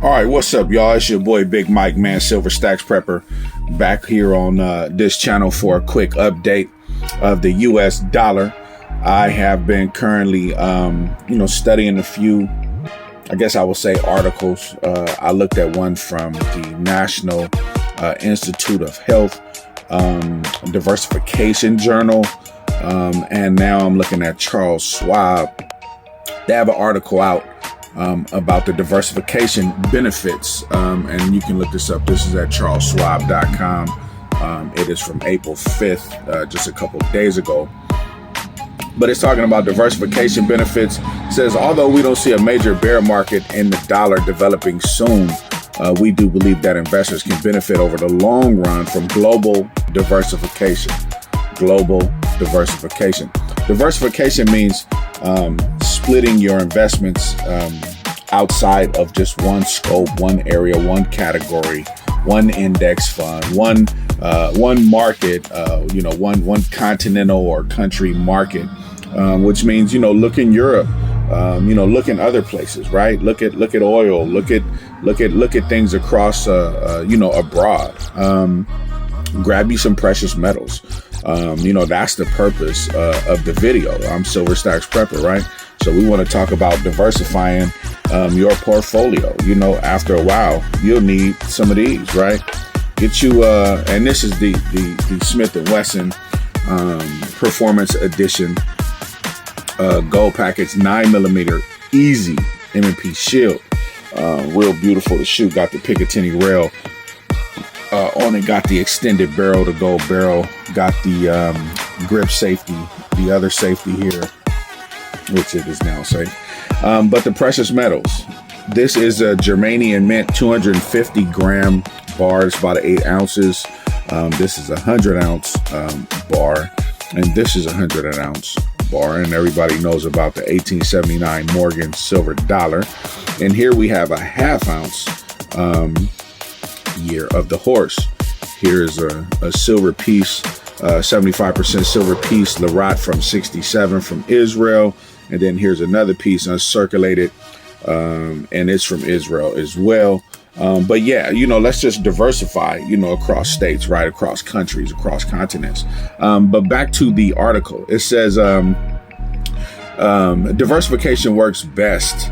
All right, what's up, y'all? It's your boy Big Mike, man, Silver Stacks Prepper, back here on this channel for a quick update of the US dollar. I have been currently, studying a few, I guess I will say, articles. I looked at one from the National Institute of Health Diversification Journal, and now I'm looking at Charles Schwab. They have an article out about the diversification benefits, and you can look this up. This is at charlesschwab.com. It is from April 5th, just a couple of days ago. But it's talking about diversification benefits. It says, although we don't see a major bear market in the dollar developing soon, we do believe that investors can benefit over the long run from global diversification. Global diversification. Diversification means splitting your investments outside of just one scope, one area, one category, one index fund, one market, one continental or country market, which means, look in Europe, look in other places, right? Look at oil, look at things across, abroad. Grab you some precious metals. That's the purpose of the video. I'm Silver Stacks Prepper, right? So we want to talk about diversifying your portfolio. After a while, you'll need some of these, right? Get you, and this is the Smith & Wesson Performance Edition Gold Package 9mm Easy M&P Shield. Real beautiful to shoot. Got the Picatinny rail on it, got the extended barrel, the gold barrel, got the grip safety, the other safety here, which it is now safe. But the precious metals, this is a germanium mint 250 gram bar. It's about 8 ounces. This is a 100-ounce bar, and this is a 100-ounce bar. And everybody knows about the 1879 Morgan silver dollar. And here we have a 1/2 ounce year of the horse. Here's a silver piece, 75% silver piece, Larat from 67 from Israel. And then here's another piece uncirculated, and it's from Israel as well. But yeah, let's just diversify, across states, right? Across countries, across continents. But back to the article, it says diversification works best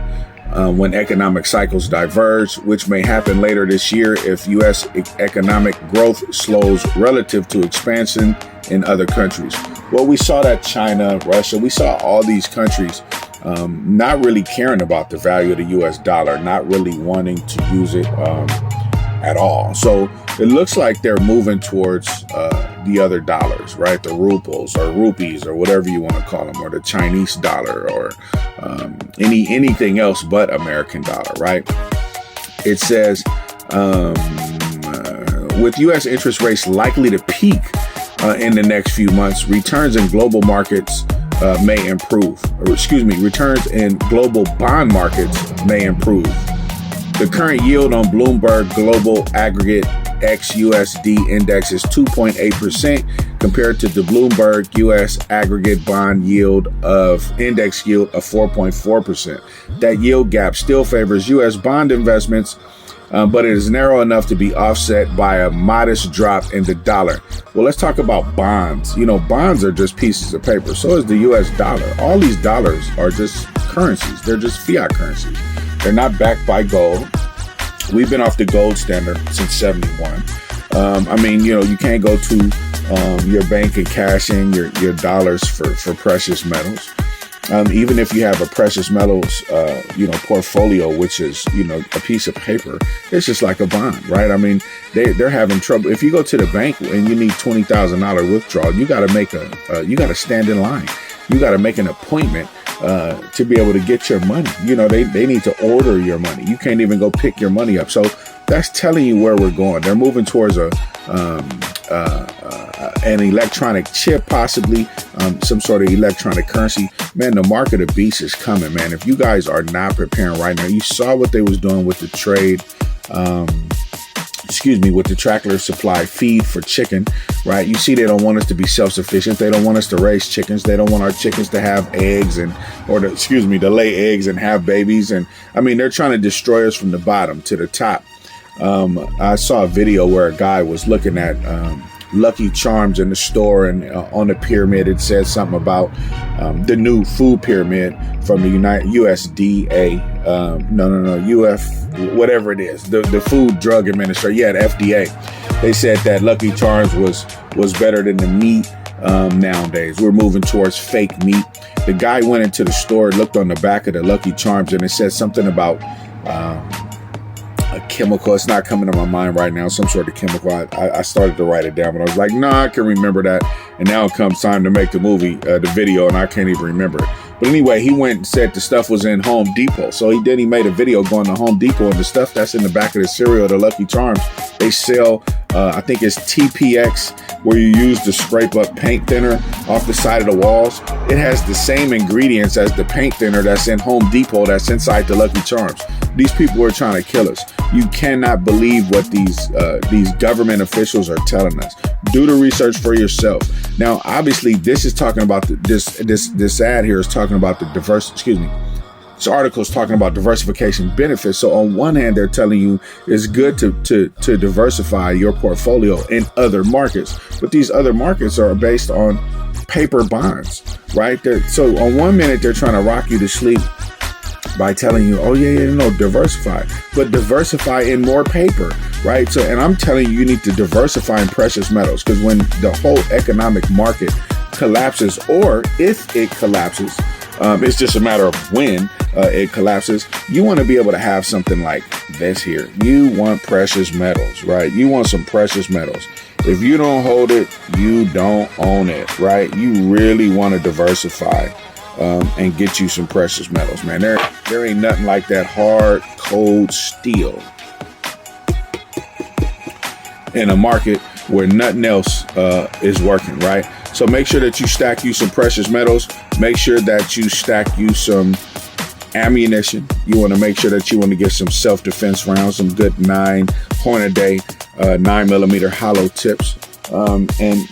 when economic cycles diverge, which may happen later this year if U.S. economic growth slows relative to expansion in other countries. Well, we saw that China, Russia, we saw all these countries not really caring about the value of the U.S. dollar, not really wanting to use it at all. So it looks like they're moving towards the other dollars, right? The rubles or rupees or whatever you want to call them, or the Chinese dollar, or anything else but American dollar, right? It says with U.S. interest rates likely to peak in the next few months, returns in global markets may improve. Returns in global bond markets may improve. The current yield on Bloomberg Global Aggregate ex-USD Index is 2.8% compared to the Bloomberg US Aggregate Bond Yield Index yield of 4.4%. That yield gap still favors US bond investments, but it is narrow enough to be offset by a modest drop in the dollar. Well, let's talk about bonds. Bonds are just pieces of paper. So is the US dollar. All these dollars are just currencies. They're just fiat currencies. They're not backed by gold. We've been off the gold standard since 71. You can't go to your bank and cash in your dollars for precious metals. Even if you have a precious metals, portfolio, which is, a piece of paper, it's just like a bond, right? They're having trouble. If you go to the bank and you need $20,000 withdrawal, you got to stand in line. You got to make an appointment to be able to get your money. They need to order your money. You can't even go pick your money up. So that's telling you where we're going. They're moving towards an electronic chip, possibly some sort of electronic currency. Man, the market of beasts is coming, man. If you guys are not preparing right now, you saw what they was doing with the with the tractor supply feed for chicken, right? You see, they don't want us to be self-sufficient. They don't want us to raise chickens. They don't want our chickens to have eggs to lay eggs and have babies. And I mean, they're trying to destroy us from the bottom to the top. I saw a video where a guy was looking at Lucky Charms in the store, and on the pyramid it said something about the new food pyramid from the USDA, whatever it is, the Food Drug Administration, the FDA. They said that Lucky Charms was better than the meat. Nowadays we're moving towards fake meat. The guy went into the store, looked on the back of the Lucky Charms, and it said something about a chemical. It's not coming to my mind right now. Some sort of chemical. I started to write it down, but I was like, I can remember that. And now it comes time to make the video, and I can't even remember it. But anyway, he went and said the stuff was in Home Depot. So he made a video going to Home Depot, and the stuff that's in the back of the cereal, the Lucky Charms, they sell, I think it's TPX, where you use to scrape up paint thinner off the side of the walls. It has the same ingredients as the paint thinner that's in Home Depot that's inside the Lucky Charms. These people are trying to kill us. You cannot believe what these government officials are telling us. Do the research for yourself. Now, obviously, this is talking about this ad here is talking about this article is talking about diversification benefits. So on one hand, they're telling you it's good to diversify your portfolio in other markets, but these other markets are based on paper bonds, right? So on one minute, they're trying to rock you to sleep by telling you, diversify, but diversify in more paper, right? So, and I'm telling you need to diversify in precious metals, because when the whole economic market collapses, or if it collapses, it's just a matter of when it collapses. You want to be able to have something like this here. You want precious metals, right? You want some precious metals. If you don't hold it, you don't own it, right? You really want to diversify and get you some precious metals, man. There ain't nothing like that hard, cold steel in a market where nothing else is working, right? So make sure that you stack you some precious metals. Make sure that you stack you some ammunition. You want to make sure that you want to get some self-defense rounds, some good 9 Hornady 9mm hollow tips. And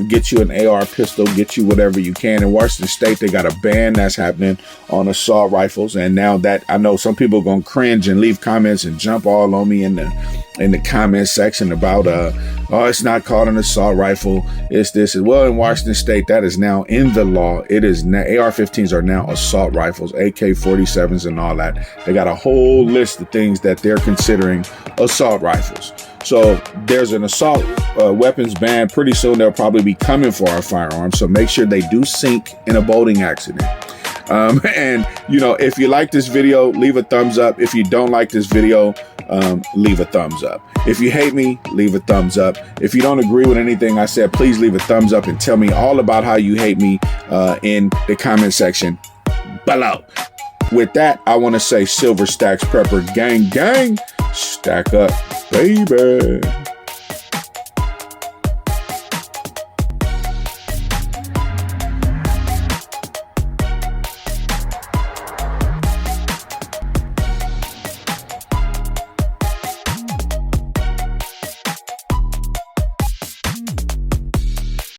get you an AR pistol, get you whatever you can. In Washington State, they got a ban that's happening on assault rifles, and now that I know some people are gonna cringe and leave comments and jump all on me in the comment section about it's not called an assault rifle, it's this. Well, in Washington State, that is now in the law. It is now AR-15s are now assault rifles, AK-47s and all that. They got a whole list of things that they're considering assault rifles. So there's an assault weapons ban. Pretty soon they'll probably be coming for our firearms. So make sure they do sink in a boating accident. And if you like this video, leave a thumbs up. If you don't like this video, leave a thumbs up. If you hate me, leave a thumbs up. If you don't agree with anything I said, please leave a thumbs up and tell me all about how you hate me in the comment section below. With that, I want to say Silver Stacks Prepper gang, stack up, baby.